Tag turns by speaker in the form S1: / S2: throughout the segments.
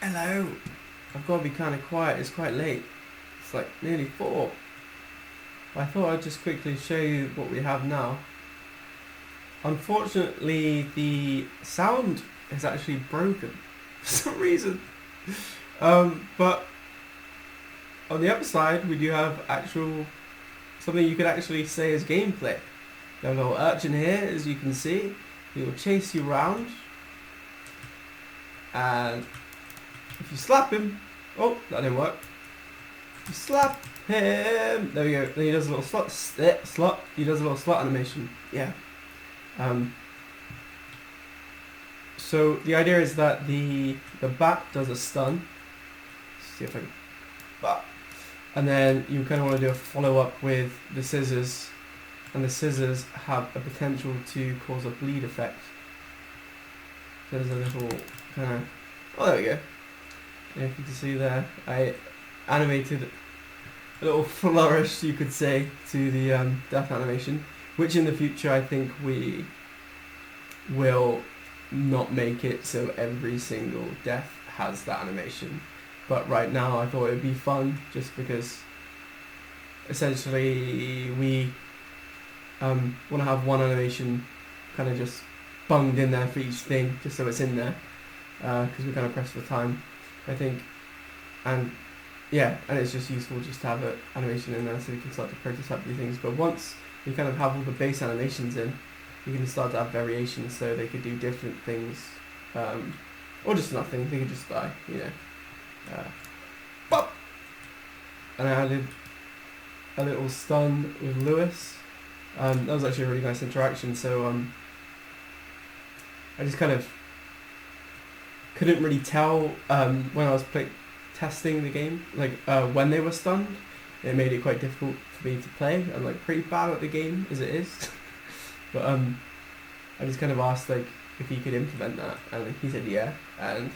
S1: Hello. I've got to be kind of quiet. It's quite late. It's like nearly 4. I thought I'd just quickly show you what we have now. Unfortunately, the sound is actually broken for some reason. But on the upside, we do have actual something you could actually say is gameplay. We have a little urchin here, as you can see. He will chase you around, and if you slap him, oh, that didn't work. You slap him. There we go. Then he does a little slot. He does a little slot animation. Yeah. So the idea is that the bat does a stun. Let's see if I can. Bah. And then you kind of want to do a follow up with the scissors, and the scissors have a potential to cause a bleed effect. There's a little kind of. Oh, there we go. If you can see there, I animated a little flourish, you could say, to the death animation, which in the future I think we will not make it so every single death has that animation. But right now I thought it would be fun, just because essentially we want to have one animation kind of just bunged in there for each thing, just so it's in there, because we're kind of pressed for time, I think. And yeah, and it's just useful just to have an animation in there so we can start to prototype these things. But once you kind of have all the base animations in, you can start to have variations, so they could do different things, or just nothing. They could just die, you know. Pop! And I added a little stun with Lewis. That was actually a really nice interaction. So I just kind of couldn't really tell when I was testing the game, like when they were stunned. It made it quite difficult for me to play. I'm like pretty bad at the game as it is. But I just kind of asked like if he could implement that, and he said yeah, and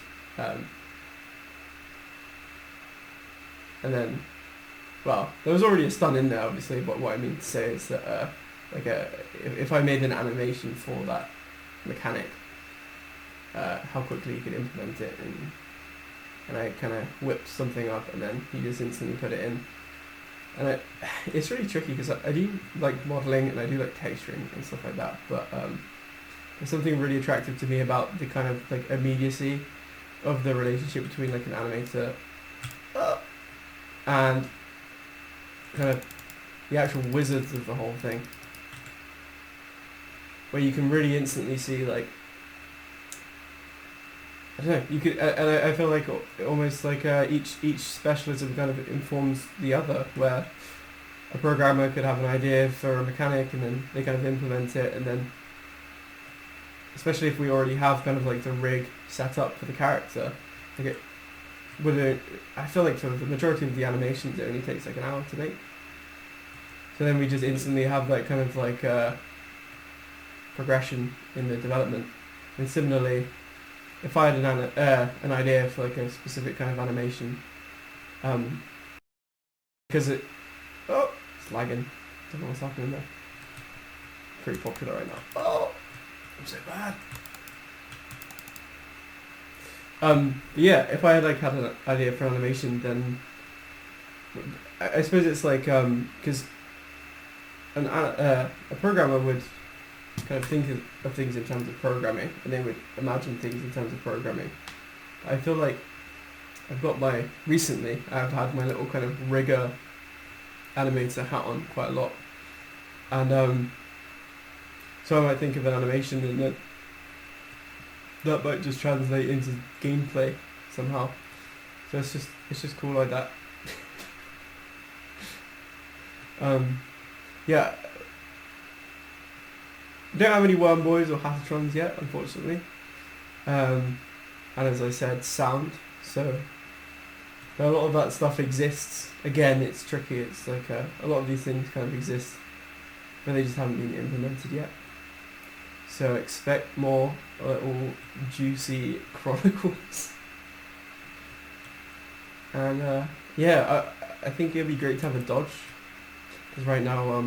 S1: then, well, there was already a stun in there obviously, but what I mean to say is that if I made an animation for that mechanic, how quickly you could implement it, and I kind of whipped something up, and then you just instantly put it in. And it's really tricky because I do like modeling and I do like texturing and stuff like that, but there's something really attractive to me about the kind of like immediacy of the relationship between like an animator and kind of the actual wizards of the whole thing, where you can really instantly see like, I don't know, you could, and I feel like almost like each specialism kind of informs the other, where a programmer could have an idea for a mechanic and then they kind of implement it, and then, especially if we already have kind of like the rig set up for the character, like I feel like for the majority of the animations it only takes like an hour to make. So then we just instantly have that kind of like progression in the development. And similarly, if I had an idea for like a specific kind of animation, because it's lagging. Don't know what's happening there. Pretty popular right now. Oh, I'm so bad. Yeah, if I had like had an idea for animation, then I suppose it's like because a programmer would kind of think of things in terms of programming, and they would imagine things in terms of programming. I feel like recently I've had my little kind of rigger animator hat on quite a lot, and so I might think of an animation, and that might just translate into gameplay somehow. So it's just cool like that. Yeah. Don't have any Worm Boys or Hatatrons yet, unfortunately. And as I said, sound. So a lot of that stuff exists. Again, it's tricky. It's like a lot of these things kind of exist, but they just haven't been implemented yet. So expect more little juicy chronicles. And yeah, I think it'd be great to have a dodge, because right now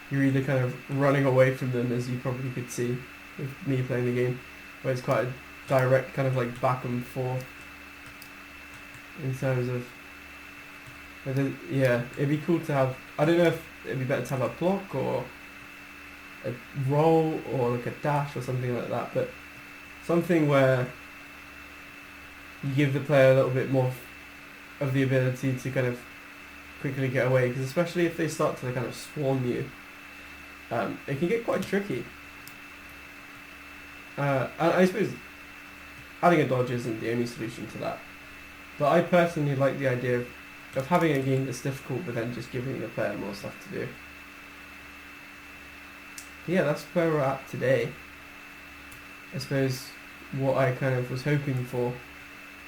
S1: you're either kind of running away from them, as you probably could see with me playing the game, where it's quite direct kind of like back and forth in terms of. Yeah, it'd be cool to have. I don't know if it'd be better to have a block or a roll or like a dash or something like that, but something where you give the player a little bit more of the ability to kind of quickly get away, because especially if they start to kind of swarm you, it can get quite tricky. I suppose adding a dodge isn't the only solution to that, but I personally like the idea of having a game that's difficult but then just giving the player more stuff to do. But yeah, that's where we're at today. I suppose what I kind of was hoping for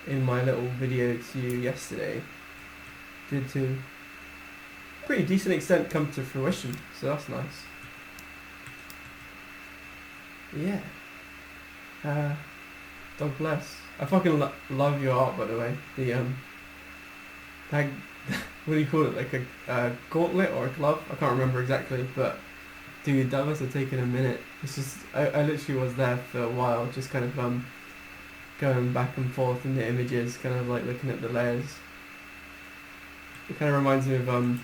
S1: in my little video to you yesterday did to a pretty decent extent come to fruition, so that's nice. Yeah. God bless. I fucking love your art, by the way. The like, what do you call it? Like a gauntlet or a glove? I can't remember exactly, but dude, that must have taken a minute. It's just I literally was there for a while, just kind of going back and forth in the images, kind of like looking at the layers. It kind of reminds me of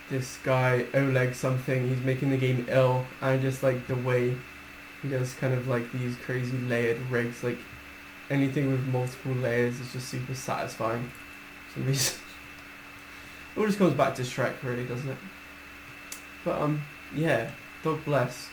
S1: this guy Oleg something. He's making the game ill, and just like the way he does kind of like these crazy layered rigs, like anything with multiple layers is just super satisfying for some reason. It all just comes back to Shrek, really, doesn't it? But yeah, God bless.